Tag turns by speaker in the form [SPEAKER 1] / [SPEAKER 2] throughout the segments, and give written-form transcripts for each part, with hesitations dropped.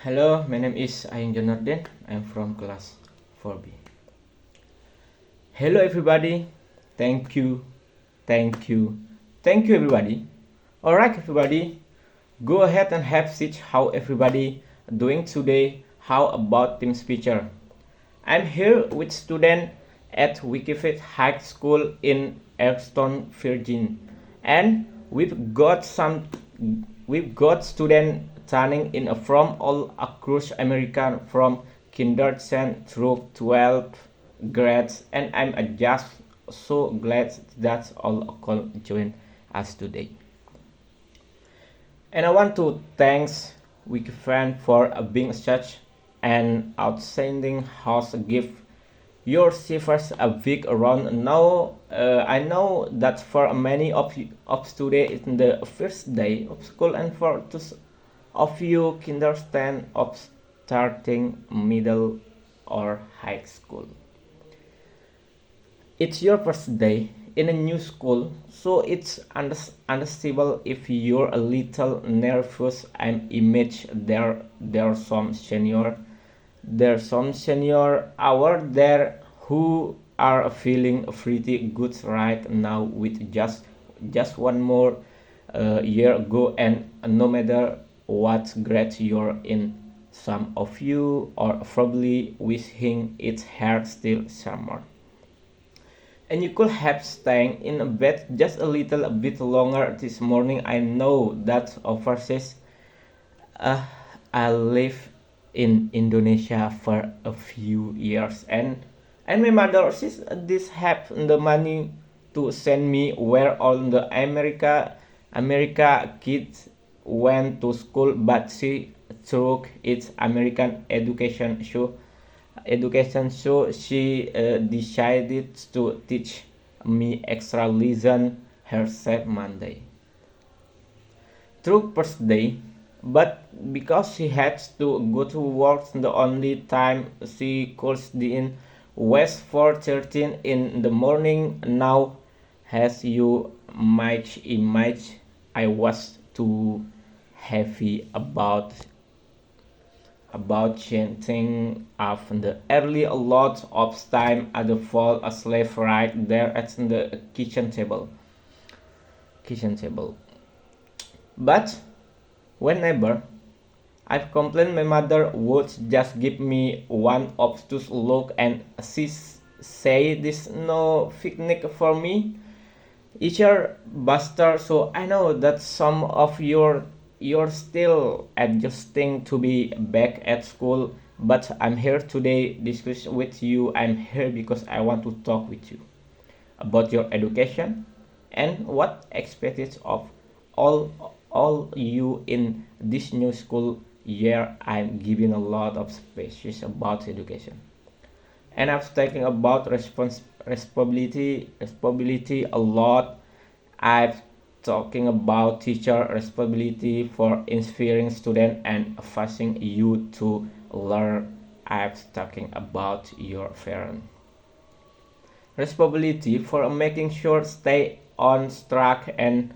[SPEAKER 1] Hello, my name is Ayung Janwardin. I'm from class 4B. Hello, everybody. Thank you, thank you, thank you, everybody. Alright, everybody, go ahead and have seat. How everybody doing today? How about team speaker? I'm here with student at Wikifit High School in Elkston, Virginia, and we've got students turning in from all across America, from kindergarten through 12th grades, and I'm just so glad that all could join us today. And I want to thank Wikifan for being such an outstanding host. Give your receivers a big round. Now, I know that for many of today it's the first day of school, and for those of you kindergarten of starting middle or high school. It's your first day in a new school, so it's understandable if you're a little nervous. I image there's some senior out there who are feeling pretty good right now with just one more year ago, and no matter what grade you're in, some of you are probably wishing it had still summer and you could have stayed in bed just a little bit longer this morning. I know that overseas. Uh, I live in Indonesia for a few years, and my mother says this have the money to send me where all the America kids went to school, but she took its American education, so she decided to teach me extra lesson herself Monday through first day, but because she had to go to work, the only time she could be in was 4:13 in the morning. Now, as you might imagine, I was too heavy about chanting of the early. A lot of time at the fall asleep right there at the kitchen table. But whenever I've complained, my mother would just give me one obtuse look, and she say this no picnic for me. Eacher buster. So I know that some of you're still adjusting to be back at school, but I'm here today discuss with you. I'm here because I want to talk with you about your education and what expected of all all you in this new school year. I'm giving a lot of speeches about education, and I'm talking about responsibility a lot. I've talking about teacher responsibility for inspiring students and forcing you to learn. I'm talking about your parent responsibility for making sure stay on track and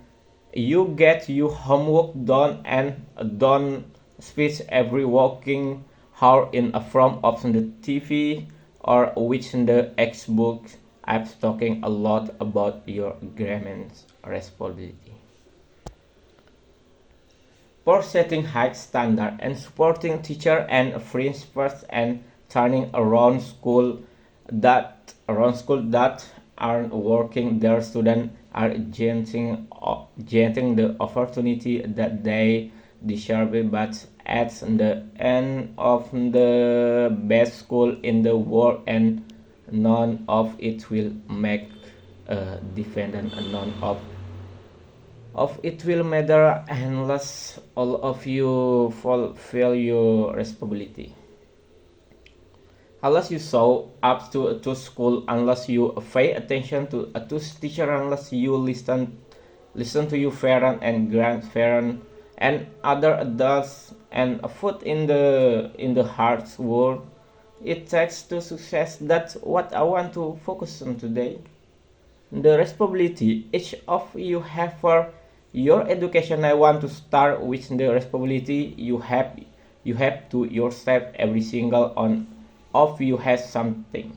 [SPEAKER 1] you get your homework done and don't switch every walking hour in a from of the TV or which in the Xbox. I'm talking a lot about your grandma's responsibility for setting high standard and supporting teacher and principals and turning around school that aren't working. Their students are getting the opportunity that they deserve, but at the end of the best school in the world, and none of it will make a difference, and none of it will matter unless all of you fulfill your responsibility, unless you show up to school, unless you pay attention to teacher, unless you listen to your parent and grandparent and other adults and put in the hard work it takes to success. That's what I want to focus on today. The responsibility each of you have for your education. I want to start with the responsibility you have you have to yourself. Every single one of you has something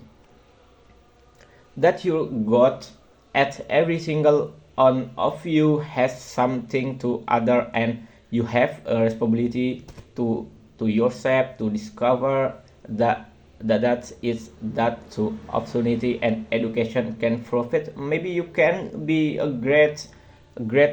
[SPEAKER 1] that you got at. Every single one of you has something to other, and you have a responsibility to yourself to discover that is that to opportunity and education can profit. Maybe you can be a great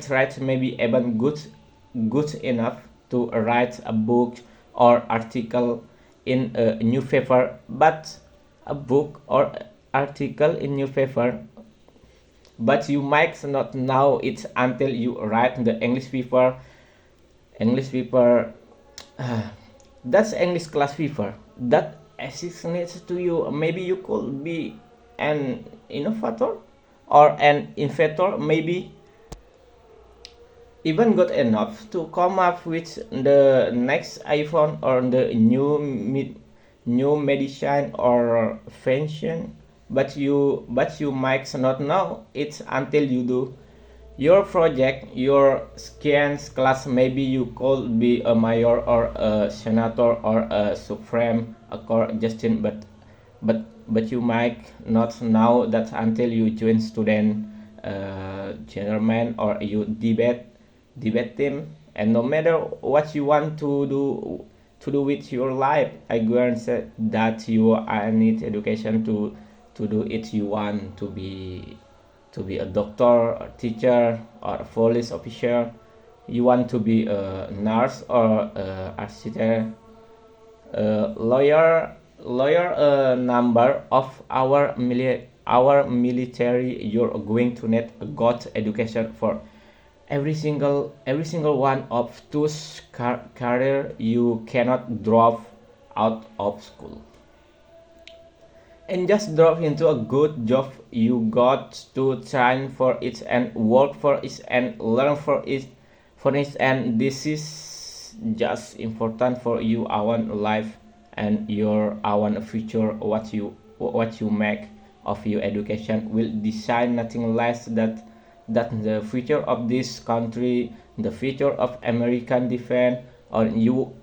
[SPEAKER 1] writer, maybe even good enough to write a book or article in a newspaper, but a book or article in newspaper, but you might not know it until you write the English paper. That's English class paper that assignates to you. Maybe you could be an innovator or an inventor, maybe even good enough to come up with the next iPhone or the new medicine or invention, but you might not know it until you do your project, your science class. Maybe you could be a mayor or a senator or a supreme court justice, but you might not know that until you join student gentlemen or you debate team. And no matter what you want to do with your life, I guarantee that you need education to do it. You want to be a doctor, a teacher, or a police officer. You want to be a nurse or a architect, a lawyer. A number of our military. You're going to need a good education for every single one of those career. You cannot drop out of school and just drop into a good job. You got to train for it and work for it and learn for it, and this is just important for you own life and your own future. What you make of your education will decide nothing less that the future of this country, the future of American defense, or you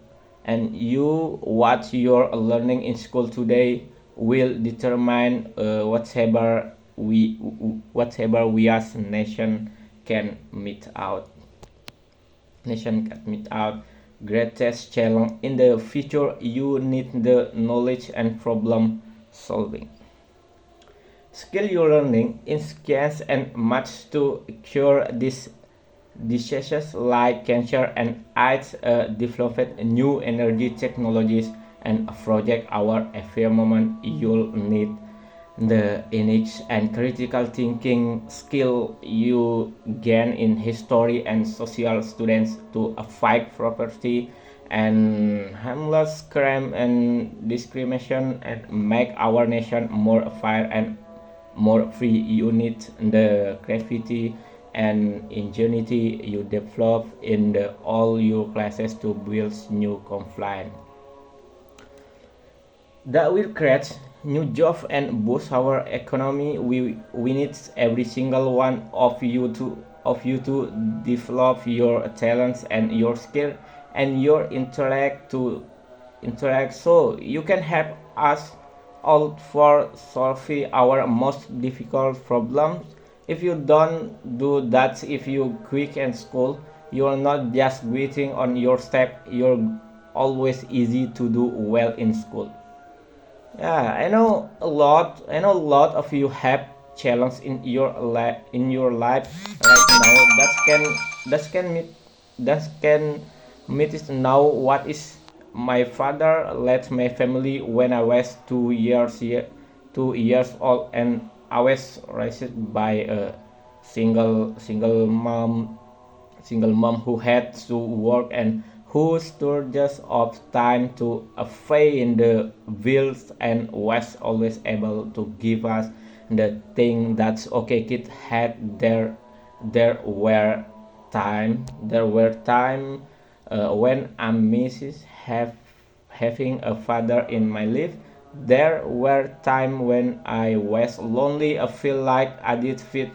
[SPEAKER 1] what you're learning in school today will determine whatever we as can meet out nation can meet out greatest challenge in the future. You need the knowledge and problem solving skill you're learning in science and maths to cure these diseases like cancer and AIDS, develop new energy technologies and project our environment. You'll need the innate and critical thinking skill you gain in history and social students to fight poverty and harmless crime and discrimination and make our nation more fair and more free. You need the creativity and ingenuity you develop in all your classes to build new compliance that will create new jobs and boost our economy. We need every single one of you to develop your talents and your skill and your intellect so you can help us all for solving our most difficult problems. If you don't do that, if you quit in school, you're not just waiting on your step. You're always easy to do well in school. Yeah, I know a lot of you have challenge in your life right now that can meet it now. What is my father left my family when I was 2 years old, and I was raised by a single mom who had to work and who just of time to pay in the bills and was always able to give us the thing that's okay. Kids had there were time when I misses having a father in my life. There were times when I was lonely. I feel like I did fit,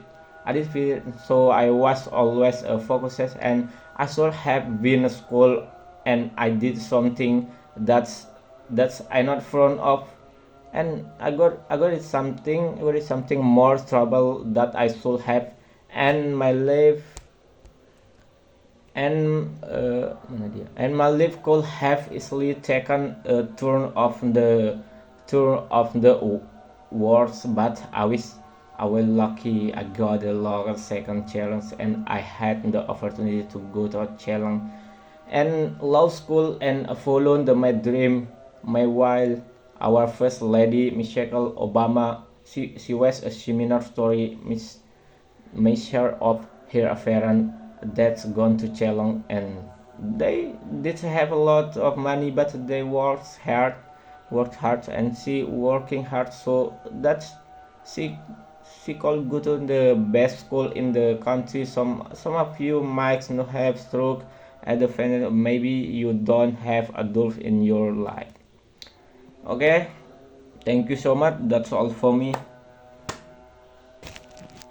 [SPEAKER 1] so I was always focused, and I should have been in school and I did something that's I not front of, and I got it something more trouble that I should have, and my life and my life could have easily taken a turn of the worst, but I was lucky. I got a local second challenge, and I had the opportunity to go to a challenge and law school and follow my dream. Meanwhile, our first lady, Michelle Obama, she was a similar story, measure of her affair that's gone to challenge, and they did have a lot of money, but they worked hard, and she working hard, so that's she she could go to the best school in the country. Some of you might not have stroke at the final, maybe you don't have adults in your life. Okay, thank you so much, that's all for me.